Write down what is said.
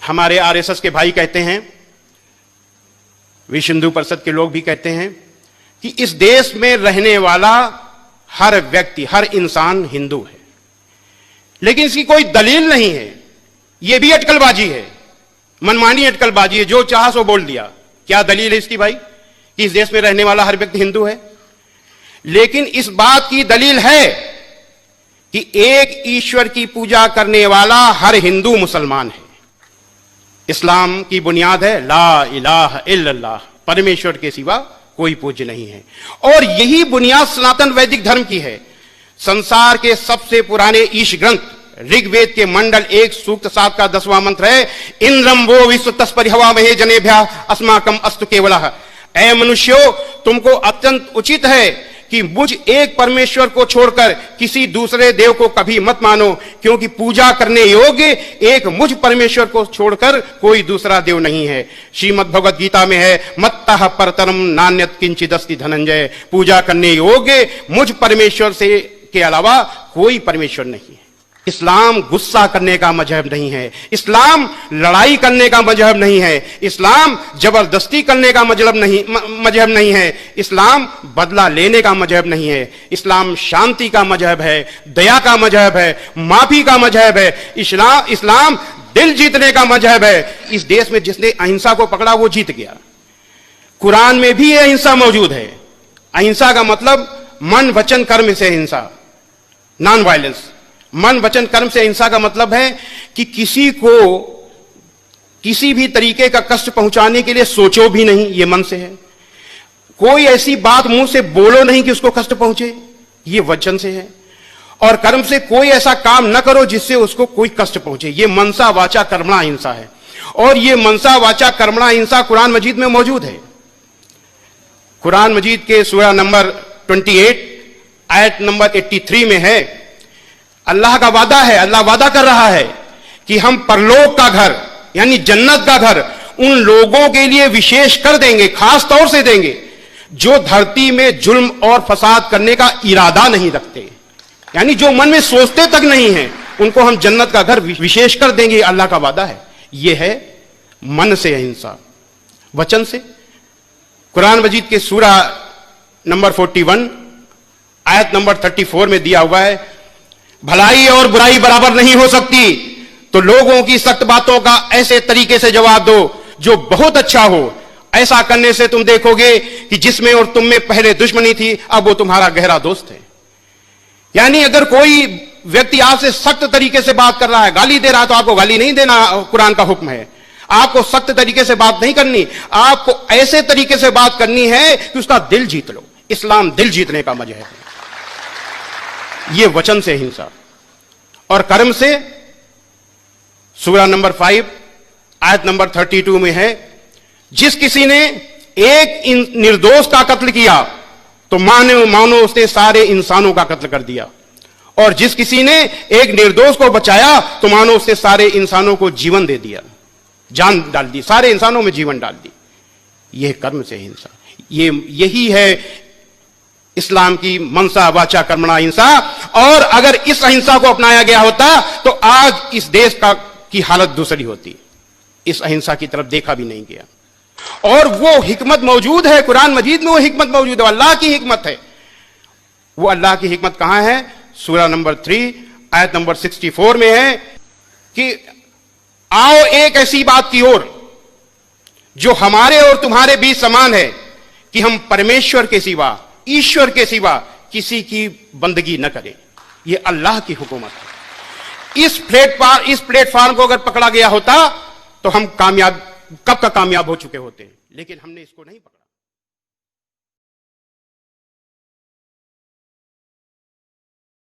हमारे आरएसएस के भाई कहते हैं, विश्व हिंदू परिषद के लोग भी कहते हैं कि इस देश में रहने वाला हर व्यक्ति, हर इंसान हिंदू है, लेकिन इसकी कोई दलील नहीं है। यह भी अटकलबाजी है, मनमानी अटकलबाजी है, जो चाहा सो बोल दिया। क्या दलील है इसकी भाई कि इस देश में रहने वाला हर व्यक्ति हिंदू है? लेकिन इस बात की दलील है कि एक ईश्वर की पूजा करने वाला हर हिंदू मुसलमान है। इस्लाम की बुनियाद है ला इलाहा इल्लल्लाह, परमेश्वर के सिवा कोई पूज्य नहीं है। और यही बुनियाद सनातन वैदिक धर्म की है। संसार के सबसे पुराने ईश ग्रंथ ऋग्वेद के मंडल 1 सूक्त 7 का 10वां मंत्र है, इंद्रम वो विश्व तस्परिहवा महे जनेभ्या अस्माकम अस्तु केवलः। ऐ मनुष्यों, तुमको अत्यंत उचित है कि मुझ एक परमेश्वर को छोड़कर किसी दूसरे देव को कभी मत मानो, क्योंकि पूजा करने योग्य एक मुझ परमेश्वर को छोड़कर कोई दूसरा देव नहीं है। श्रीमद् भगवद गीता में है, मत्तः परतरम नान्यत् किंचिदस्ति धनंजय। पूजा करने योग्य मुझ परमेश्वर से के अलावा कोई परमेश्वर नहीं है। इस्लाम गुस्सा करने का मजहब नहीं है, इस्लाम लड़ाई करने का मजहब नहीं है, इस्लाम जबरदस्ती करने का मजहब नहीं है, इस्लाम बदला लेने का मजहब नहीं है। इस्लाम शांति का मजहब है, दया का मजहब है, माफी का मजहब है। इस्लाम दिल जीतने का मजहब है। इस देश में जिसने अहिंसा को पकड़ा वो जीत गया। कुरान में भी यह अहिंसा मौजूद है। अहिंसा का मतलब मन वचन कर्म से अहिंसा, नॉन वायलेंस। मन वचन कर्म से अहिंसा का मतलब है कि किसी को किसी भी तरीके का कष्ट पहुंचाने के लिए सोचो भी नहीं, यह मन से है। कोई ऐसी बात मुंह से बोलो नहीं कि उसको कष्ट पहुंचे, यह वचन से है। और कर्म से कोई ऐसा काम न करो जिससे उसको कोई कष्ट पहुंचे, यह मनसा वाचा कर्मणा अहिंसा है। और यह मनसा वाचा कर्मणा अहिंसा कुरान मजीद में मौजूद है। कुरान मजीद के सूरा नंबर 28 आयत नंबर 83 में है, अल्लाह का वादा है, अल्लाह वादा कर रहा है कि हम परलोक का घर यानी जन्नत का घर उन लोगों के लिए विशेष कर देंगे, खास तौर से देंगे, जो धरती में जुल्म और फसाद करने का इरादा नहीं रखते, यानी जो मन में सोचते तक नहीं है, उनको हम जन्नत का घर विशेष कर देंगे। अल्लाह का वादा है। यह है मन से अहिंसा। वचन से कुरान मजीद के सूरा नंबर 41 आयत नंबर 34 में दिया हुआ है, भलाई और बुराई बराबर नहीं हो सकती, तो लोगों की सख्त बातों का ऐसे तरीके से जवाब दो जो बहुत अच्छा हो। ऐसा करने से तुम देखोगे कि जिसमें और तुम में पहले दुश्मनी थी, अब वो तुम्हारा गहरा दोस्त है। यानी अगर कोई व्यक्ति आपसे सख्त तरीके से बात कर रहा है, गाली दे रहा है, तो आपको गाली नहीं देना, कुरान का हुक्म है। आपको सख्त तरीके से बात नहीं करनी, आपको ऐसे तरीके से बात करनी है कि उसका दिल जीत लो। इस्लाम दिल जीतने का मजहब है। यह वचन से हिंसा। और कर्म से सूरा नंबर 5 आयत नंबर 32 में है, जिस किसी ने एक निर्दोष का कत्ल किया तो मानो उसने सारे इंसानों का कत्ल कर दिया, और जिस किसी ने एक निर्दोष को बचाया तो मानो उसने सारे इंसानों को जीवन दे दिया, जान डाल दी, सारे इंसानों में जीवन डाल दी। यह कर्म से हिंसा। यही है इस्लाम की मनसा वाचा कर्मणा अहिंसा। और अगर इस अहिंसा को अपनाया गया होता तो आज इस देश की हालत दूसरी होती। इस अहिंसा की तरफ देखा भी नहीं गया। और वो हिकमत मौजूद है कुरान मजीद में, वो हिकमत मौजूद है, अल्लाह की हिकमत है। वो अल्लाह की हिकमत कहां है? सूरा नंबर 3 आयत नंबर 64 में है कि आओ एक ऐसी बात की ओर जो हमारे और तुम्हारे बीच समान है कि हम परमेश्वर के सिवा, ईश्वर के सिवा किसी की बंदगी न करें। यह अल्लाह की हुकूमत है। इस प्लेटफार्म को अगर पकड़ा गया होता तो हम कब का कामयाब हो चुके होते, लेकिन हमने इसको नहीं पकड़ा।